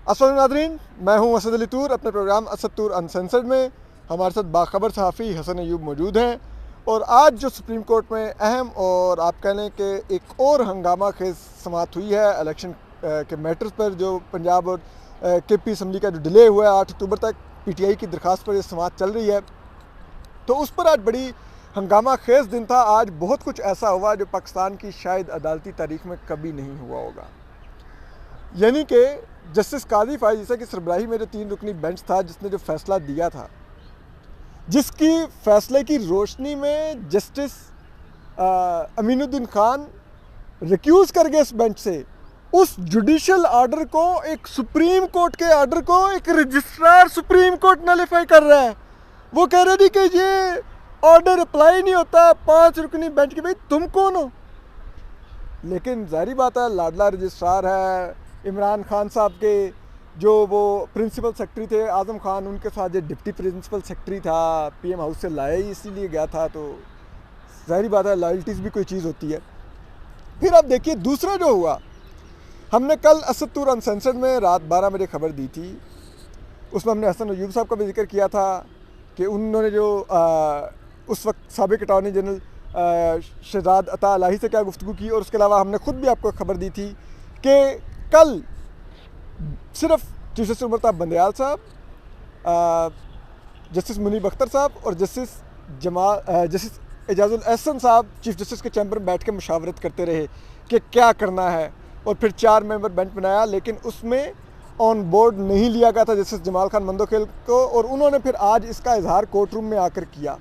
अस्सलाम नादरीन, मैं हूं असद अली तूर। अपने प्रोग्राम असद तूर अनसेंसर्ड में हमारे साथ बाखबर सहाफ़ी हसन अयूब मौजूद हैं। और आज जो सुप्रीम कोर्ट में अहम और आप कह लें कि एक और हंगामा खेज समाअत हुई है इलेक्शन के मैटर्स पर, जो पंजाब और KP असम्बली का जो डिले हुआ है 8 अक्टूबर तक PTI की दरख्वास्त पर ये समाअत चल रही है, तो उस पर आज बड़ी हंगामा खेज दिन था। आज बहुत कुछ ऐसा हुआ जो पाकिस्तान की शायद अदालती तारीख में कभी नहीं हुआ होगा। यानी कि जस्टिस काजी फायज़ ईसा की सरबराही में जो 3 रुकनी बेंच था जिसने जो फैसला दिया था, जिसकी फैसले की रोशनी में जस्टिस अमीनुद्दीन खान रिक्यूज़ कर गए इस बेंच से, उस जुडिशल आर्डर को, एक सुप्रीम कोर्ट के आर्डर को एक रजिस्ट्रार सुप्रीम कोर्ट नलिफाई कर रहा है। वो कह रहे थे कि ये ऑर्डर अप्लाई नहीं होता 5 रुकनी बेंच की। भाई तुम कौन हो? लेकिन जाहिर बात है, लाडला रजिस्ट्रार है इमरान खान साहब के, जो वो प्रिंसिपल सेक्रेटरी थे आज़म खान, उनके साथ जो डिप्टी प्रिंसिपल सेक्रेटरी था PM हाउस से लाया ही इसीलिए गया था, तो जाहिर बात है लॉयल्टीज़ भी कोई चीज़ होती है। फिर आप देखिए दूसरा जो हुआ, हमने कल असद तूर अनसेंसर्ड में रात 12 बजे खबर दी थी। उसमें हमने हसन अयूब साहब का भी जिक्र किया था कि उन्होंने जो उस वक्त साबिक अटॉर्नी जनरल शहजाद अता इलाही से क्या गुफ्तगू की, और उसके अलावा हमने ख़ुद भी आपको खबर दी थी कि कल सिर्फ चीफ जस्टिस उमर बंदयाल साहब, जस्टिस मुनीब अख्तर साहब और जस्टिस एजाजुल एहसन साहब चीफ जस्टिस के चैम्बर में बैठ के मुशावरत करते रहे कि क्या करना है, और फिर 4 मेंबर बेंच बनाया। लेकिन उसमें ऑन बोर्ड नहीं लिया गया था जस्टिस जमाल खान मंदोखेल को, और उन्होंने फिर आज इसका इजहार कोर्ट रूम में आकर किया।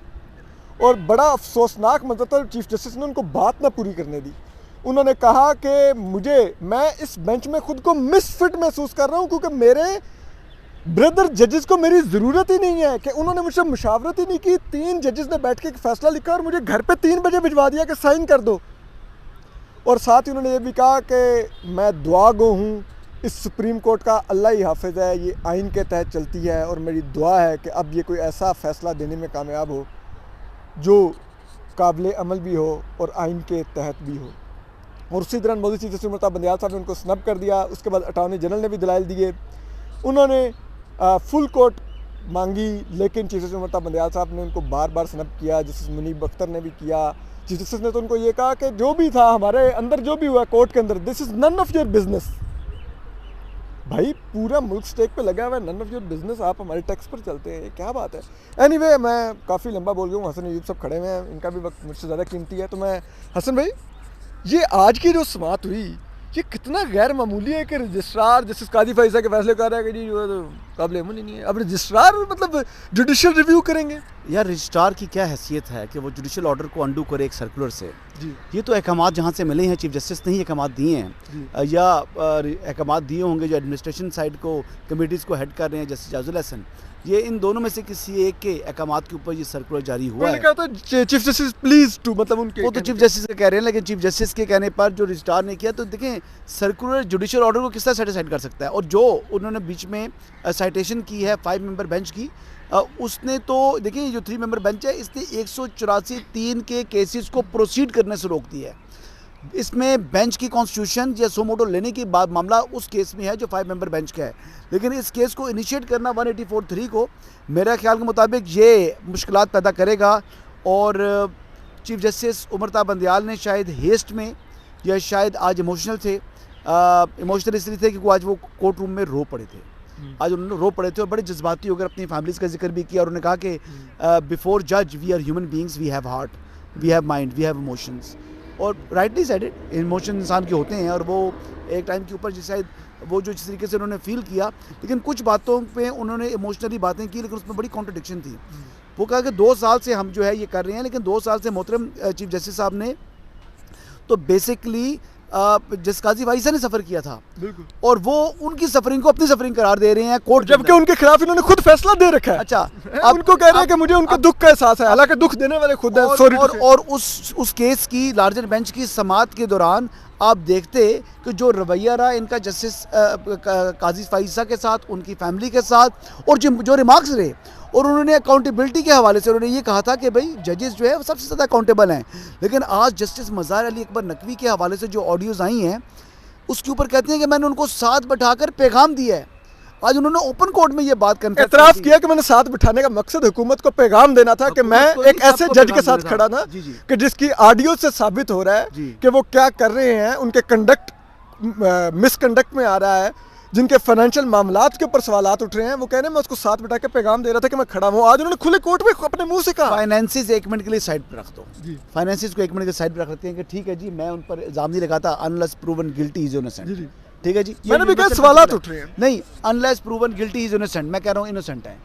और बड़ा अफसोसनाक मंजर था, चीफ जस्टिस ने उनको बात ना पूरी करने दी। उन्होंने कहा कि मैं इस बेंच में खुद को मिसफिट महसूस कर रहा हूँ, क्योंकि मेरे ब्रदर जजेस को मेरी ज़रूरत ही नहीं है, कि उन्होंने मुझसे मुशावरत ही नहीं की। 3 जजेस ने बैठ के एक फ़ैसला लिखा और मुझे घर पे 3 बजे भिजवा दिया कि साइन कर दो। और साथ ही उन्होंने ये भी कहा कि मैं दुआ गो हूँ इस सुप्रीम कोर्ट का, अल्लाह ही हाफिज़ है, ये आइन के तहत चलती है, और मेरी दुआ है कि अब ये कोई ऐसा फ़ैसला देने में कामयाब हो जो काबिल अमल भी हो और आइन के तहत भी हो। और उसी दौरान मौजूद चीफ जस्टिस उमर बंदयाल साहब ने उनको स्नब कर दिया। उसके बाद अटॉर्नी जनरल ने भी दलाइल दिए, उन्होंने फुल कोर्ट मांगी, लेकिन चीफ जस्टिस उमर बंदयाल साहब ने उनको बार बार स्नब किया। जस्टिस मुनीब अख्तर ने भी किया। चीफ जस्टिस ने तो उनको ये कहा कि जो भी था हमारे अंदर, जो भी हुआ कोर्ट के अंदर, this is none of your business. भाई पूरा मुल्क स्टेक पे लगा हुआ है, नन ऑफ योर बिजनेस, आप हमारे टैक्स पर चलते हैं, ये क्या बात है। एनीवे, मैं काफ़ी लंबा बोल गया हूँ। हसन अयूब सब खड़े हुए हैं, इनका भी वक्त मुझसे ज़्यादा कीमती है। तो मैं हसन भाई, ये आज की जो समाअत हुई, ये कितना गैर मामूली है कि रजिस्ट्रार जस्टिस काजी फायज़ ईसा के फैसले कर रहा है कि जी जो है तो काबिल अमल ही नहीं है। अब रजिस्ट्रार मतलब जुडिशल रिव्यू करेंगे। यार रजिस्ट्रार की क्या हैसियत है कि वो जुडिशल ऑर्डर को अंडू करे एक सर्कुलर से। जी, ये तो अहकामात जहाँ से मिले हैं, चीफ जस्टिस ने ही अहकामात दिए हैं, या अहकामात दिए होंगे जो एडमिनिस्ट्रेशन साइड को, कमेटीज़ को हेड कर रहे हैं जस्टिस एजाजुल एहसन। ये इन दोनों में से किसी एक के अहकामात के ऊपर ये सर्कुलर जारी हुआ है। तो चीफ जस्टिस प्लीज टू, मतलब उनके, वो तो चीफ जस्टिस के कह रहे हैं, लेकिन चीफ जस्टिस के कहने पर जो रजिस्ट्रार ने किया, तो देखें सर्कुलर जुडिशल ऑर्डर को किस तरह सेटिसाइड कर सकता है। और जो उन्होंने बीच में साइटेशन की है 5 मेंबर बेंच की, उसने तो देखिए ये जो 3 मेंबर बेंच है, इसने 184(3) के केसेस को प्रोसीड करने से रोक दिया है। इसमें बेंच की कॉन्स्टिट्यूशन या सोमोटो लेने की बात मामला उस केस में है जो 5 मेंबर बेंच का है, लेकिन इस केस को इनिशिएट करना 184(3) को मेरा ख्याल के मुताबिक ये मुश्किलात पैदा करेगा। और चीफ जस्टिस उमर बंदयाल ने शायद हेस्ट में, या शायद आज इमोशनल थे, इमोशनल इसलिए थे क्योंकि आज वो कोर्ट रूम में रो पड़े थे। आज उन्होंने रो पड़े थे और बड़े जज्बाती होकर अपनी फैमिलीज़ का जिक्र भी किया, और उन्होंने कहा कि बिफोर जज we are human beings, we have heart, we have mind, we have emotions. और राइटली सेड इट, इमोशन इंसान के होते हैं, और वो एक टाइम के ऊपर शायद वो जो जिस तरीके से उन्होंने फील किया, लेकिन कुछ बातों पे उन्होंने इमोशनली बातें की, लेकिन उसमें बड़ी कॉन्ट्रडिक्शन थी। वो कहा कि 2 साल से हम जो है ये कर रहे हैं, लेकिन 2 साल से मोहतरम चीफ जस्टिस साहब ने तो बेसिकली जस्टिस काजी फायज़ ईसा ने सफ़र किया था, बिल्कुल, और वो उनकी सफरिंग को अपनी सफरिंग करार दे रहे हैं कोर्ट, जबकि उनके खिलाफ इन्होंने खुद फैसला दे रखा है। अच्छा, अब उनको कह रहे हैं कि मुझे उनके दुख का एहसास है, हालांकि दुख देने वाले खुद हैं। और उस केस की लार्जर बेंच की समाअत के दौरान आप देखते कि जो रवैया रहा इनका जस्टिस काजी फायज़ ईसा के साथ, उनकी फैमिली के साथ, और जो रिमार्क्स रहे, और उन्होंने अकाउंटेबिलिटी के हवाले से उन्होंने ये कहा था कि भाई जजेस जो है वो सबसे ज़्यादा अकाउंटेबल हैं। लेकिन आज जस्टिस मज़ार अली अकबर नकवी के हवाले से जो ऑडियोज़ आई हैं, उसके ऊपर कहते हैं कि मैंने उनको साथ बैठाकर पैगाम दिया है आज उन्होंने ओपन कोर्ट में ये बात एतराफ़ किया कि मैंने साथ बिठाने का मकसद हुकूमत को पैगाम देना था कि मैं एक ऐसे जज के साथ खड़ा था कि जिसकी ऑडियो से साबित हो रहा है कि वो क्या कर रहे हैं, उनके कंडक्ट मिसकंडक्ट में आ रहा है, जिनके फाइनेंशियल मामलात के ऊपर सवालात उठ रहे हैं, वो कह रहे हैं मैं उसको साथ बिठा के पैगाम दे रहा था कि मैं खड़ा हूँ। आज उन्होंने खुले कोर्ट में अपने मुंह से कहा। फाइनेंसिस एक मिनट के लिए साइड पर रख दो, फाइनेंसिस को एक मिनट के साइड पर रख रखते हैं कि ठीक है जी, मैं उन पर इल्जाम नहीं लगाता unless proven guilty is innocent. ठीक है जी, मैंने भी कहा सवालात उठ रहे हैं। नहीं, unless proven guilty is innocent, मैं कह रहा हूँ इनोसेंट है।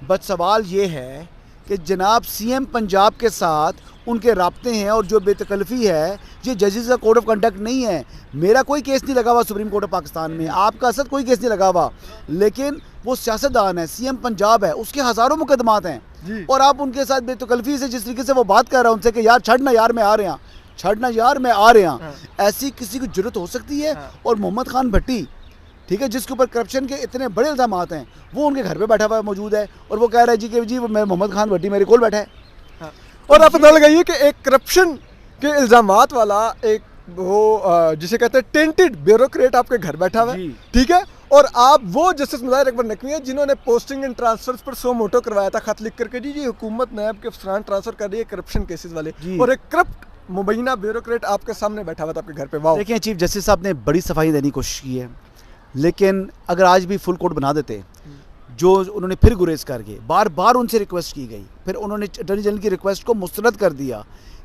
बट सवाल ये है कि जनाब सीएम पंजाब के साथ उनके राब्ते हैं और जो बेतकल्फ़ी है, ये जजेस का कोड ऑफ कंडक्ट नहीं है। मेरा कोई केस नहीं लगा हुआ सुप्रीम कोर्ट ऑफ पाकिस्तान में, आपका असद कोई केस नहीं लगा हुआ, लेकिन वो सियासतदान है, सीएम पंजाब है, उसके हज़ारों मुकदमात हैं और आप उनके साथ बेतकल्फ़ी से जिस तरीके से वो बात कर रहा है उनसे कि यार छड़ना यार मैं आ रहे हैं, छड़ना यार मैं आ रहे हैं, ऐसी किसी को जरूरत हो सकती है? और मोहम्मद खान भट्टी, ठीक है, जिसके ऊपर करप्शन के इतने बड़े इल्ज़ामात हैं, वो उनके घर पे बैठा हुआ मौजूद है और वो कह रहा है जी कि जी मैं मोहम्मद खान भट्टी मेरे कोल बैठा है। और आप पता लगाइए कि एक करप्शन के इल्ज़ामात वाला एक वो जिसे कहते हैं टेंटेड ब्यूरोक्रेट आपके घर बैठा हुआ है, ठीक है, और आप वो जस्टिस मुज़ाहिर अकबर नकवी हैं जिन्होंने पोस्टिंग एंड ट्रांसफर्स पर सो मोटो करवाया था, खत लिख करके जी हुकूमत नैब के अफसरान ट्रांसफर कर रही है करप्शन केसेस वाले, और एक करप्ट मुबैना ब्यूरोक्रेट आपके सामने बैठा हुआ था आपके घर पे। वाह। देखिए चीफ जस्टिस साहब ने बड़ी सफाई देने की कोशिश की है, लेकिन अगर आज भी फुल कोर्ट बना देते, जो उन्होंने फिर गुरेज करके बार बार उनसे रिक्वेस्ट की गई, फिर उन्होंने अटॉर्नी जनरल की रिक्वेस्ट को मुस्तरद कर दिया।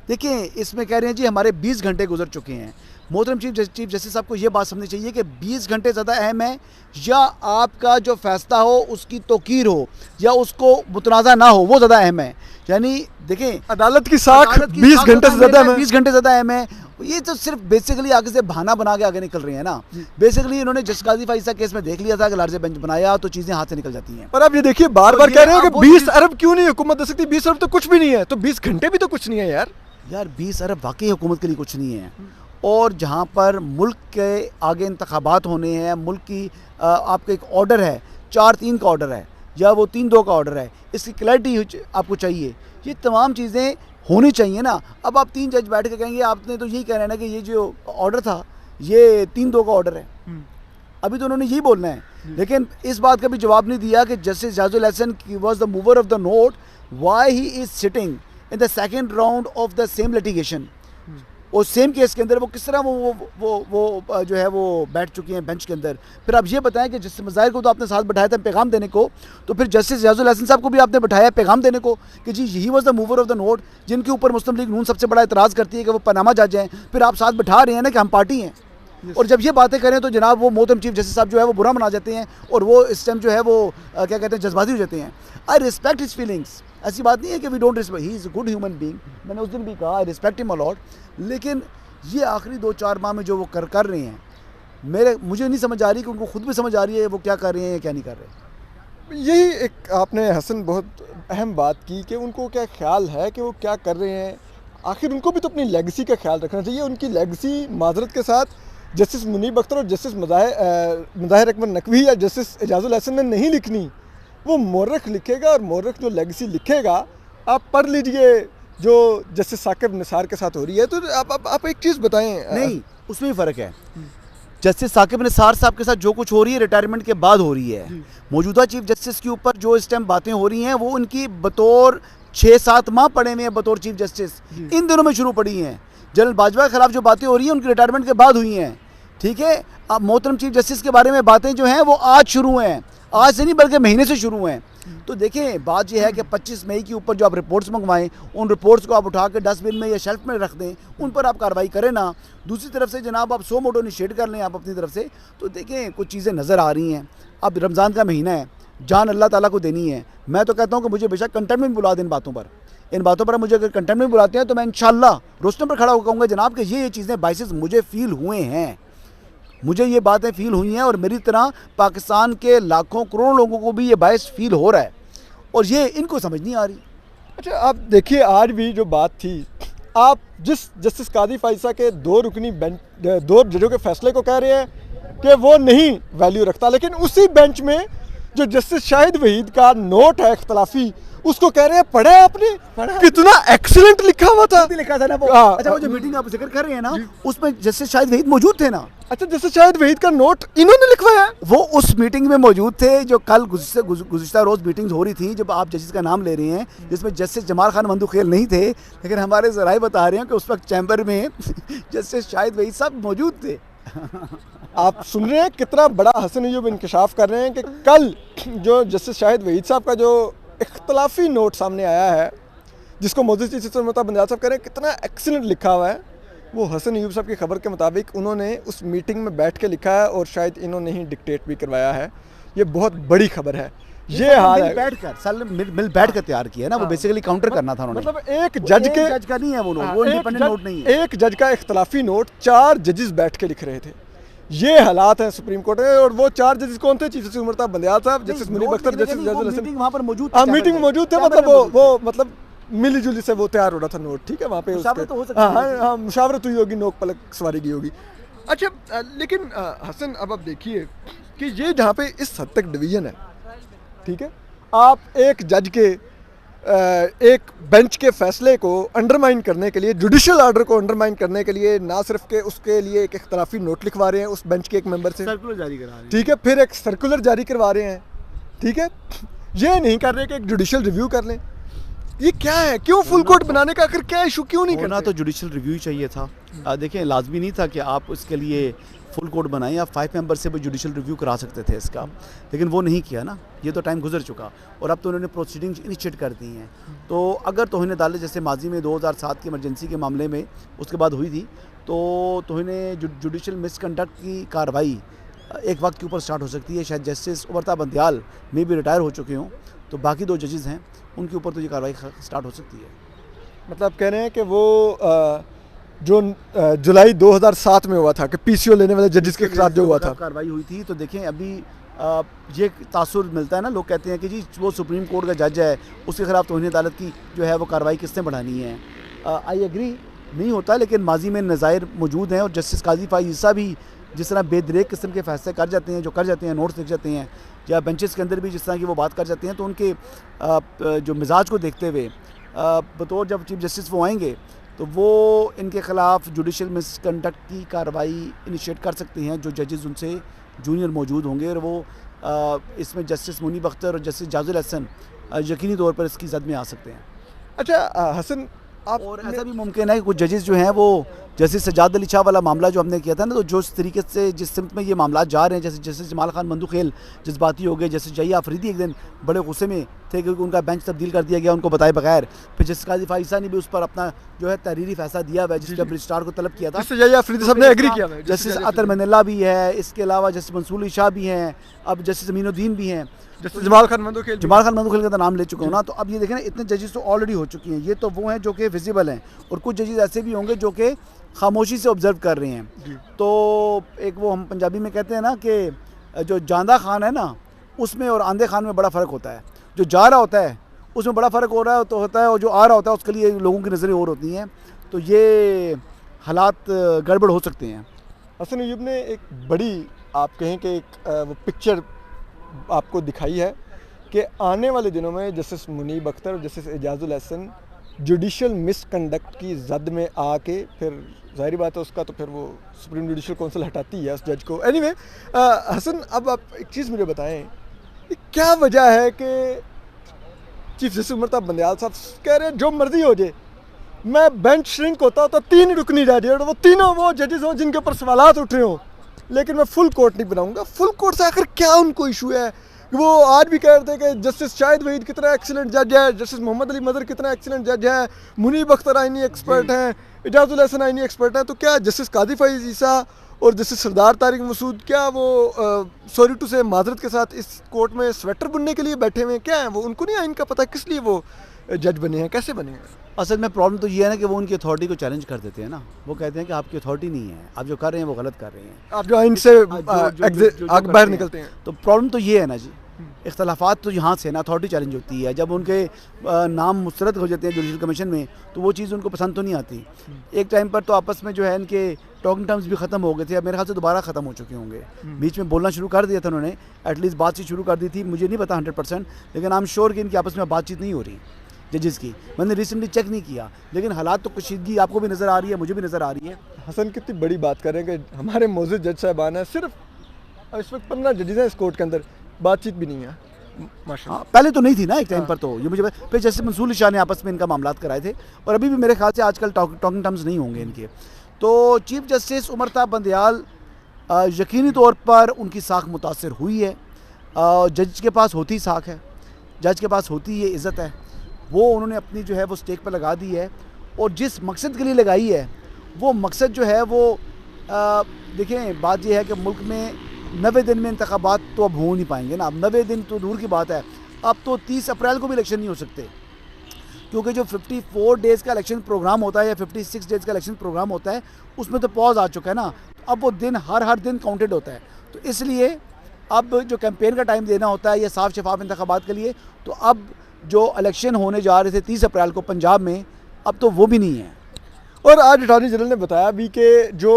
देखिए इसमें कह रहे हैं जी हमारे 20 घंटे गुजर चुके हैं। मोहतरम चीफ जस्टिस साहब को ये बात समझनी चाहिए कि 20 घंटे ज़्यादा अहम है या आपका जो फैसला हो उसकी तौकीर हो या उसको मुतनाज़ा ना हो, वो ज़्यादा अहम है। यानी देखें अदालत की साख 20 घंटे से ज़्यादा है, 20 घंटे ज़्यादा अहम है। ये तो सिर्फ बेसिकली आगे से बहाना बना के आगे निकल रही है ना। बेसिकली इन्होंने जस्टिस काजी फाइसा केस में देख लिया था कि लार्जर बेंच बनाया तो चीज़ें हाथ से निकल जाती हैं। पर आप ये देखिए बार बार कह रहे हो कि 20 अरब क्यों नहीं हुकूमत दे सकती, 20 अरब तो कुछ भी नहीं है, तो 20 घंटे भी तो कुछ नहीं है यार 20 अरब वाकई हुकूमत के लिए कुछ नहीं है। और जहाँ पर मुल्क के आगे इंतखाबात होने हैं, मुल्क की आपका एक ऑर्डर है, 4-3 का ऑर्डर है या वो 3-2 का ऑर्डर है, इसकी क्लैरिटी आपको चाहिए, ये तमाम चीज़ें होनी चाहिए ना। अब आप 3 जज बैठ के कहेंगे आपने तो यही कहना है ना कि ये जो ऑर्डर था ये 3-2 का ऑर्डर है, अभी तो उन्होंने यही बोलना है। लेकिन इस बात का भी जवाब नहीं दिया कि justice Jajul Hasan was the mover of the note, why he is sitting in the second round of the same litigation. और सेम केस के अंदर वो किस तरह वो जो है वो बैठ चुकी हैं बेंच के अंदर। फिर आप ये बताएं कि जस्टिस मुज़ाहिर को तो आपने साथ बैठाया था पैगाम देने को, तो फिर जस्टिस जाजुल हसन साहब को भी आपने बैठाया पैगाम देने को कि जी he was the mover of the note, जिनके ऊपर मुस्लिम लीग नून सबसे बड़ा एतराज़ करती है कि वो पनामा जज हैं। फिर आप साथ बैठा रहे हैं ना कि हम पार्टी हैं। और जब ये बातें करें तो जनाब वो मोहतरम चीफ जस्टिस साहब जो है वो बुरा मना जाते हैं और वो इस टाइम जो है वो क्या कहते हैं जज्बाती हो जाते हैं। आई रिस्पेक्ट हिज फीलिंग्स, ऐसी बात नहीं है कि we don't respect, he is a good human being, मैंने उस दिन भी कहा I respect him a lot. लेकिन ये आखिरी 2-4 माह में जो वो कर रहे हैं, मुझे नहीं समझ आ रही कि उनको खुद भी समझ आ रही है वो क्या कर रहे हैं या क्या नहीं कर रहे। यही एक आपने हसन बहुत अहम बात की कि उनको क्या ख्याल है कि वो क्या कर रहे हैं। आखिर उनको भी तो अपनी लेगेसी का ख्याल रखना चाहिए। उनकी लेगेसी माजरत के साथ जस्टिस मुनीब अख्तर और जस्टिस मुज़ाहिर अकबर नकवी या जस्टिस एजाजुल हसन ने नहीं लिखनी, वो मोर्रख लिखेगा और मोर्रख जो लेगेसी लिखेगा आप पढ़ लीजिए जो जस्टिस साकिब निसार के साथ हो रही है। तो आप एक चीज़ बताएं। नहीं, उसमें भी फ़र्क है। जस्टिस साकिब निसार साहब के साथ जो कुछ हो रही है रिटायरमेंट के बाद हो रही है। मौजूदा चीफ जस्टिस के ऊपर जो इस टाइम बातें हो रही हैं वो उनकी बतौर 6-7 माह पड़े हुए हैं बतौर चीफ जस्टिस, इन दिनों में शुरू पड़ी हैं। जनरल बाजवा के खिलाफ जो बातें हो रही हैं उनकी रिटायरमेंट के बाद हुई हैं। ठीक है, अब मोहतरम चीफ जस्टिस के बारे में बातें जो हैं वो आज शुरू हैं, आज से नहीं बल्कि महीने से शुरू हैं। तो देखें बात यह है कि 25 मई के ऊपर जो आप रिपोर्ट्स मंगवाएं उन रिपोर्ट्स को आप उठा के डस्टबिन में या शेल्फ में रख दें, उन पर आप कार्रवाई करें ना। दूसरी तरफ से जनाब आप सो मोटो इनिशिएट कर लें आप अपनी तरफ से, तो देखें कुछ चीज़ें नज़र आ रही हैं। अब रमज़ान का महीना है, जान अल्लाह ताला को देनी है। मैं तो कहता हूँ कि मुझे बेशक कंटेंट में बुला दें इन बातों पर मुझे अगर कंटेंट में बुलाते हैं तो मैं इंशाल्लाह रोस्टर पर खड़ा होकर कहूँगा जनाब कि ये चीज़ें बाइसेस मुझे फील हुए हैं, मुझे ये बातें फील हुई हैं और मेरी तरह पाकिस्तान के लाखों करोड़ों लोगों को भी ये बायस फील हो रहा है और ये इनको समझ नहीं आ रही। अच्छा आप देखिए आज भी जो बात थी, आप जिस जस्टिस कादी फाइसा के 2 रुकनी बेंच 2 जजों के फैसले को कह रहे हैं कि वो नहीं वैल्यू रखता, लेकिन उसी बेंच में जो जस्टिस शाहिद वहीद का नोट है इख्तलाफी, उसको कह रहे हैं पढ़ा आपने, कितना एक्सीलेंट लिखा हुआ था। लिखा था ना वो। हाँ। अच्छा, वो जो मीटिंग आप जिक्र कर रहे हैं ना, उसमें जस्टिस शाहिद वहीद मौजूद थे ना। अच्छा, जस्टिस शाहिद वहीद का नोट इन्होंने लिखवाया है? वो उस मीटिंग में मौजूद थे जो कल गुज़िश्ता रोज़ मीटिंग्स हो रही थी, जब आप जजेस का नाम ले रहे हैं, जिसमें जस्टिस जमाल खान मंदुखेल नहीं थे, लेकिन हमारे ज़राए बता रहे हैं कि उस वक्त चैम्बर में जस्टिस शाहिद वहीद साहब मौजूद थे। आप सुन रहे हैं कितना बड़ा हसन अय्यूब इंकशाफ कर रहे हैं कि कल जो जस्टिस शाहिद वहीद साहब का जो इख्तलाफी नोट सामने आया है, जिसको मौजूद चीफ जस्टिस बंदयाल साहब कह रहे हैं कितना एक्सीलेंट लिखा हुआ है, वो हसन अय्यूब साहब की खबर के मुताबिक उन्होंने उस मीटिंग में बैठ के लिखा है और शायद इन्होंने ही डिक्टेट भी करवाया है। ये बहुत बड़ी खबर है। ये हाल है, मिल बैठ कर तैयार किया है ना, वो बेसिकली काउंटर करना था उन्होंने। मतलब एक जज के जज का नहीं है वो नोट, वो इंडिपेंडेंट नोट नहीं है। एक जज का इख्तलाफी नोट 4 जजेस बैठ के लिख रहे थे। ये हालात हैं सुप्रीम कोर्ट में। और वो 4 जजेस कौन थे? चीफ जस्टिस उमर ताब बंदयाल साहब, जस्टिस मुनीब अख्तर, जस्टिस जाजुल हसन। वहाँ पर मौजूद हाँ, मीटिंग में मौजूद थे। मतलब वो मतलब मिली जुली से वो तैयार हो रहा था नोट, ठीक है, वहाँ पे मुशावरत तो हो सकती है। हाँ, मुशावरत हुई होगी, नोक पलक सवारी की होगी। अच्छा, लेकिन हसन, अब आप देखिए कि ये जहाँ पे इस हद तक डिवीजन है, ठीक है, आप एक जज के एक बेंच के फैसले को अंडरमाइन करने के लिए, जुडिशियल ऑर्डर को अंडरमाइन करने के लिए, ना सिर्फ के उसके लिए एक इख्तलाफी नोट लिखवा रहे हैं उस बेंच के एक मेंबर से, सर्कुलर जारी करा रहे हैं, ठीक है, फिर एक सर्कुलर जारी करवा रहे हैं, ठीक है, ये नहीं कर रहे कि एक जुडिशियल रिव्यू कर लें। ये क्या है? क्यों फुल कोर्ट बनाने का आखिर क्या इशू क्यों नहीं करना? तो जुडिशियल रिव्यू ही चाहिए था। देखिए, लाजमी नहीं था कि आप उसके लिए फुल कोर्ट बनाएं, आप 5 मेंबर से भी जुडिशियल रिव्यू करा सकते थे इसका, लेकिन वो नहीं किया ना। ये तो टाइम गुजर चुका और अब तो उन्होंने प्रोसीडिंग्स इनिशिएट कर दी हैं। तो अगर तौहीन अदालत जैसे माजी में 2007 की इमरजेंसी के मामले में उसके बाद हुई थी, तो तौहीन जुडिशियल मिसकंडक्ट की कार्रवाई एक वक्त के ऊपर स्टार्ट हो सकती है। शायद जस्टिस उमर ताब बंदयाल में भी रिटायर हो चुके हों, तो बाकी 2 जजेस हैं, उनके ऊपर तो ये कार्रवाई स्टार्ट हो सकती है। मतलब कह रहे हैं कि वो जो जुलाई 2007 में हुआ था कि पीसीओ लेने वाले जजेस के साथ जो हुआ था, कार्रवाई हुई थी, तो देखें अभी ये तासुर मिलता है ना, लोग कहते हैं कि जी वो सुप्रीम कोर्ट का जज है, उसके खिलाफ तौहीन अदालत की जो है वो कार्रवाई किसने बढ़ानी है। आई एग्री, नहीं होता, लेकिन माजी में नज़ायर मौजूद हैं और जस्टिस काजी फाइज ईसा भी जिस तरह बेदरेक किस्म के फैसले कर जाते हैं, जो कर जाते हैं, नोट्स लिख जाते हैं, या बेंचेस के अंदर भी जिस तरह की वो बात कर जाते हैं, तो उनके जो मिजाज को देखते हुए बतौर जब चीफ जस्टिस वो आएंगे तो वो इनके ख़िलाफ़ जुडिशियल मिसकंडक्ट की कार्रवाई इनिशिएट कर सकते हैं, जो जजेस उनसे जूनियर मौजूद होंगे। और वो इसमें जस्टिस मुनीब अख्तर और जस्टिस जाजुल हसन यकीनी तौर पर इसकी जद में आ सकते हैं। अच्छा हसन, आप और ऐसा भी मुमकिन है कि कुछ जजेस जो हैं वो जैसे सजाद अली शाह वाला मामला जो हमने किया था ना, तो जो इस तरीके से जिस सिमत में ये मामला जा रहे हैं, जैसे जस्टिस जमाल खान मंदुखेल जज्बाती हो गए, जैसे जहिया अफरीदी एक दिन बड़े गुस्से में थे क्योंकि उनका बेंच तब्दील कर दिया गया उनको बताए बगैर, फिर जस्टिस काजी फाइज ईसा ने भी उस पर अपना जो है तहरीरी फैसला दिया हुआ है, जिसके रजिस्ट्रार को तलब किया था, जहिया अफरीदी साहब ने एग्री किया। जस्टिस अतर मनल्ला भी है, इसके अलावा जस्टिस मंसूर शाह भी हैं, अब जस्टिस अमीनुद्दीन भी हैं, जस्टिस जमाल खान मंदुखेल का तो नाम ले चुका हूँ ना। तो अब ये देखें ना, इतने जजेस तो ऑलरेडी हो चुकी हैं। ये तो वो हैं जो कि विजिबल हैं, और कुछ जजेस ऐसे भी होंगे जो कि खामोशी से ऑब्जर्व कर रहे हैं। तो एक वो हम पंजाबी में कहते हैं ना कि जो जांदा खान है ना, उसमें और आंधे खान में बड़ा फ़र्क होता है। जो जा रहा होता है उसमें बड़ा फ़र्क हो रहा है तो होता है, और जो आ रहा होता है उसके लिए लोगों की नज़रें और होती हैं। तो ये हालात गड़बड़ हो सकते हैं। हसन अय्यूब ने एक बड़ी, आप कहें कि एक वो पिक्चर आपको दिखाई है कि आने वाले दिनों में जस्टिस मुनीब अख्तर और justice Ejazul Hasan judicial misconduct की जद में आके, फिर ज़ाहिर बात है उसका तो फिर वो सुप्रीम जुडिशियल काउंसिल हटाती है उस जज को। एनीवे, हसन, अब आप एक चीज़ मुझे बताएं कि क्या वजह है कि चीफ जस्टिस उमर ताब बंदयाल साहब कह रहे हैं जो मर्जी हो जाए, मैं बेंच श्रिंक होता तो 3 रुकनी जज और वो तीनों वो जजेस हों जिनके ऊपर सवालात उठ रहे हों, लेकिन मैं फुल कोर्ट नहीं बनाऊंगा। फुल कोर्ट से आखिर क्या उनको इशू है? वो आज भी कह रहे थे कि जस्टिस शाहिद वहीद कितना एक्सीलेंट जज है, जस्टिस मोहम्मद अली मदर कितना एक्सीलेंट जज है, मुनीब अख्तर आईनी एक्सपर्ट हैं, एजाजुल हसन आईनी एक्सपर्ट हैं, तो क्या जस्टिस काजी फाइज ईसा और जस्टिस सरदार तारिक मसूद क्या वो सॉरी टू से माजरत के साथ इस कोर्ट में स्वेटर बुनने के लिए बैठे हुए हैं? क्या है वो? उनको नहीं आइन का पता किस लिए वो जज बने हैं, कैसे बने हैं? असल में प्रॉब्लम तो ये है ना कि वो उनकी अथॉरिटी को चैलेंज कर देते हैं ना। वो कहते हैं कि आपकी अथॉरिटी नहीं है, आप जो कर रहे हैं वो गलत कर रहे हैं, आप जो आइन से आगे बाहर निकलते हैं। तो प्रॉब्लम तो ये है ना जी, इख्तलाफात तो यहाँ से ना अथॉरिटी चैलेंज होती है। जब उनके नाम मुस्तरद हो जाते हैं जुडिशल कमीशन में, तो वो चीज़ उनको पसंद तो नहीं आती। एक टाइम पर तो आपस में जो है इनके टॉकिंग टर्म्स भी ख़त्म हो गए थे, अब मेरे ख्याल से दोबारा ख़त्म हो चुके होंगे। बीच में बोलना शुरू कर दिया था उन्होंने, एटलीस्ट बातचीत शुरू कर दी थी, मुझे नहीं पता 100%, लेकिन आई एम श्योर कि इनकी आपस में बातचीत नहीं हो रही जजेस की। मैंने रिसेंटली चेक नहीं किया, लेकिन हालात तो कशीदगी आपको भी नज़र आ रही है, मुझे भी नज़र आ रही है। हसन कितनी बड़ी बात करें कि हमारे मौजूद जज साहबान हैं, सिर्फ इस वक्त 15 जजेस हैं इस कोर्ट के अंदर, बातचीत भी नहीं है माशाल्लाह। हाँ, पहले तो नहीं थी ना एक टाइम पर, तो ये मुझे फिर जैसे मंसूर शाह ने आपस में इनका मामलात कराए थे, और अभी भी मेरे ख्याल से आजकल टॉकिंग टर्म्स नहीं होंगे इनके। तो चीफ जस्टिस उमरता बंदयाल यकीनी तौर पर उनकी साख मुतासर हुई है। जज के पास होती साख है, जज के पास होती ये इज़्ज़त है, वो उन्होंने अपनी जो है वो स्टेक पर लगा दी है, और जिस मकसद के लिए लगाई है वो मकसद जो है वो देखें, बात यह है कि मुल्क में 90 दिन में इंतखाबात तो अब हो नहीं पाएंगे ना। अब 90 दिन तो दूर की बात है, अब तो 30 अप्रैल को भी इलेक्शन नहीं हो सकते, क्योंकि जो 54 डेज़ का इलेक्शन प्रोग्राम होता है या 56 डेज़ का इलेक्शन प्रोग्राम होता है, उसमें तो पॉज आ चुका है ना। अब वो दिन हर दिन काउंटेड होता है, तो इसलिए अब जो कैंपेन का टाइम देना होता है या साफ शफाफ इंतखाबात के लिए, तो अब जो इलेक्शन होने जा रहे थे 30 अप्रैल को पंजाब में, अब तो वो भी नहीं है। और आज अटॉर्नी जनरल ने बताया भी कि जो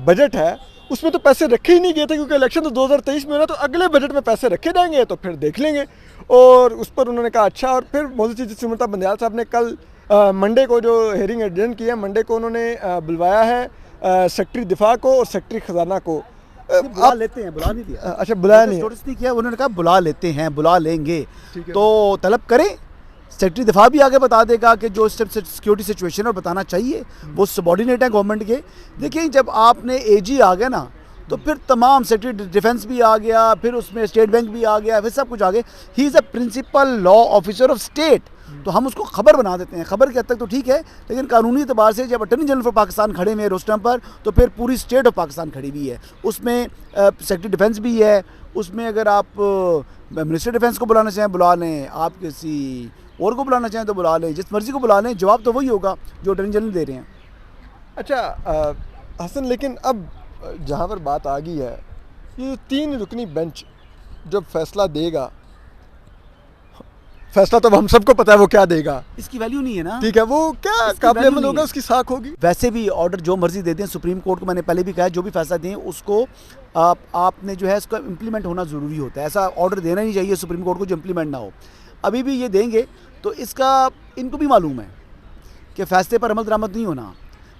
बजट है उसमें तो पैसे रखे ही नहीं गए थे, क्योंकि इलेक्शन तो 2023 में हो रहा, तो अगले बजट में पैसे रखे जाएंगे तो फिर देख लेंगे। और उस पर उन्होंने कहा अच्छा। और फिर मौजूद चीफ जस्टिस उमरता बंदयाल साहब ने कल मंडे को जो हेयरिंग एडजर्न की है, मंडे को उन्होंने बुलवाया है सेक्रेटरी दिफा को और सेक्रेटरी खजाना को। बुला लेते हैं, बुला नहीं दिया। अच्छा, बुलाया नहीं, नोटिस नहीं किया, उन्होंने कहा बुला लेते हैं, बुला लेंगे, तो तलब करें। सेक्रेटरी दिफा भी आगे बता देगा कि जो सिक्योरिटी सिचुएशन और बताना चाहिए, वो सबॉर्डिनेट है गवर्नमेंट के। देखिए, जब आपने एजी आ गया ना, तो फिर तमाम सेक्रेटरी डिफेंस भी आ गया, फिर उसमें स्टेट बैंक भी आ गया, फिर सब कुछ आ गया। He is a principal law officer of state, तो हम उसको खबर बना देते हैं। खबर के हद तक तो ठीक है, लेकिन कानूनी एतबार से जब अटर्नी जनरल ऑफ पाकिस्तान खड़े हुए हैं रोस्टम पर, तो फिर पूरी स्टेट ऑफ पाकिस्तान खड़ी हुई है। उसमें सेक्रेटरी डिफेंस भी है, उसमें अगर आप मिनिस्टर डिफेंस को बुलाना चाहें बुला लें, आप किसी और को बुलाना चाहें तो बुला लें, जिस मर्जी को बुला लें, जवाब तो वही होगा जो अटर्नी जनरल दे रहे हैं। अच्छा हसन, लेकिन अब जहाँ पर बात आ गई है, ये 3 रुकनी बेंच जब फैसला देगा, फैसला तो हम सबको पता है वो क्या देगा, इसकी वैल्यू नहीं है ना। ठीक है, वो क्या काबिल अमल होगा, उसकी साख होगी। वैसे भी ऑर्डर जो मर्जी दे दें सुप्रीम कोर्ट को, मैंने पहले भी कहा, जो भी फैसला दें उसको आपने जो है इसका इम्प्लीमेंट होना ज़रूरी होता है। ऐसा ऑर्डर देना नहीं चाहिए सुप्रीम कोर्ट को जो इम्प्लीमेंट ना हो। अभी भी ये देंगे तो इसका इनको भी मालूम है कि फ़ैसले पर अमल दरामद नहीं होना।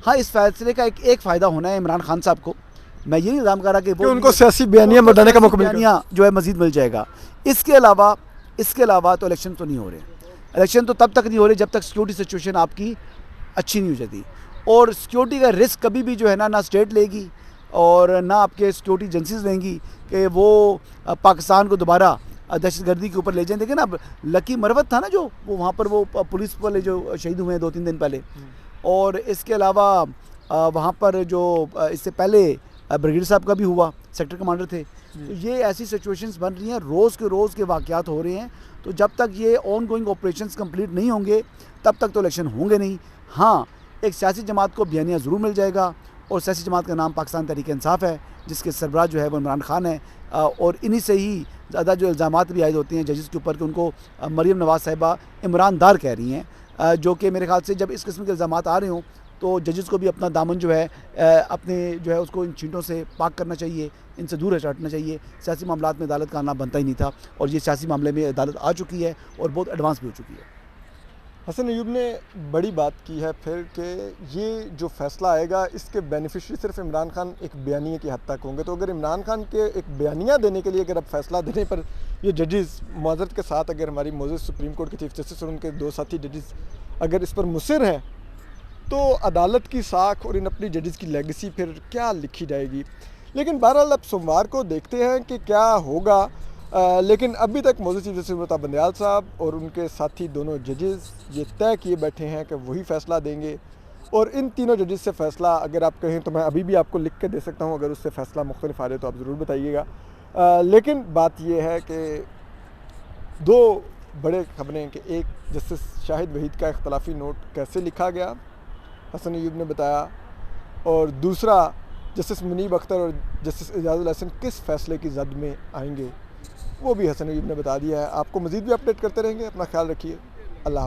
हाँ, इस फैसले का एक फ़ायदा होना है इमरान खान साहब को। मैं ये नहीं इल्ज़ाम कर रहा कि वो उनको सियासी बयानियाँ बताने का मौका बयानियाँ जो है मज़ीद मिल जाएगा। इसके अलावा तो इलेक्शन तो नहीं हो रहे। इलेक्शन तो तब तक नहीं हो रहे जब तक सिक्योरिटी सिचुएशन आपकी अच्छी नहीं हो जाती। और सिक्योरिटी का रिस्क कभी भी जो है ना स्टेट लेगी और ना आपके सिक्योरिटी एजेंसीज लेंगी कि वो पाकिस्तान को दोबारा दहशतगर्दी के ऊपर ले जाएं। देखिए ना, लकी मरवत था ना जो वो वहाँ पर वो पुलिस वाले जो शहीद हुए हैं 2-3 दिन पहले, और इसके अलावा वहाँ पर जो इससे पहले ब्रिगेडियर साहब का भी हुआ, सेक्टर कमांडर थे। तो ये ऐसी सिचुएशंस बन रही हैं, रोज़ के वाक़यात हो रहे हैं। तो जब तक ये ऑन गोइंग ऑपरेशंस कंप्लीट नहीं होंगे तब तक तो इलेक्शन होंगे नहीं। हाँ, एक सियासी जमात को बयानिया ज़रूर मिल जाएगा, और सियासी जमात का नाम पाकिस्तान तहरीक इंसाफ है, जिसके सरबराह जो है वो इमरान खान है। और इन्हीं से ही ज़्यादा जो इल्ज़ामात भी आयद होते हैं जजेस के ऊपर कि उनको मरीम नवाज़ साहिबा इमरान दार कह रही हैं, जो कि मेरे ख्याल से जब इस किस्म के इल्ज़ामात आ रहे हों तो जजेस को भी अपना दामन जो है अपने जो है उसको इन चीज़ों से पाक करना चाहिए, इनसे दूर हटाना चाहिए। सियासी मामलात में अदालत का आना बनता ही नहीं था, और ये सियासी मामले में अदालत आ चुकी है और बहुत एडवांस भी हो चुकी है। हसन अय्यूब ने बड़ी बात की है फिर कि ये जो फैसला आएगा इसके बेनिफिशरी सिर्फ इमरान खान एक बयानिए की हद तक होंगे। तो अगर इमरान खान के एक बयानिया देने के लिए अगर अब फैसला देने पर ये जजेस माजरत के साथ अगर हमारी मौजूद सुप्रीम कोर्ट के चीफ जस्टिस और उनके 2 साथी जजेस अगर इस पर मुसिर हैं, तो अदालत की साख और इन अपनी जजेस की लेगेसी फिर क्या लिखी जाएगी। लेकिन बहरहाल अब सोमवार को देखते हैं कि क्या होगा। लेकिन अभी तक मौजूद चीफ जस्टिस उमरता बंदयाल साहब और उनके साथी दोनों जजेस ये तय किए बैठे हैं कि वही फ़ैसला देंगे। और इन तीनों जजेस से फ़ैसला अगर आप कहें तो मैं अभी भी आपको लिख के दे सकता हूं, अगर उससे फ़ैसला मुख्तलिफ आ जाए तो आप ज़रूर बताइएगा। लेकिन बात यह है कि 2 बड़े खबरें कि एक जस्टिस शाहिद वहीद का इख्तलाफी नोट कैसे लिखा गया, हसन अय्यूब ने बताया, और दूसरा जस्टिस मुनीब अख्तर और जस्टिस एजाजुल हसन किस फ़ैसले की जद में आएंगे, वो भी हसन अय्यूब ने बता दिया है। आपको मज़ीद भी अपडेट करते रहेंगे। अपना ख्याल रखिए। अल्लाह।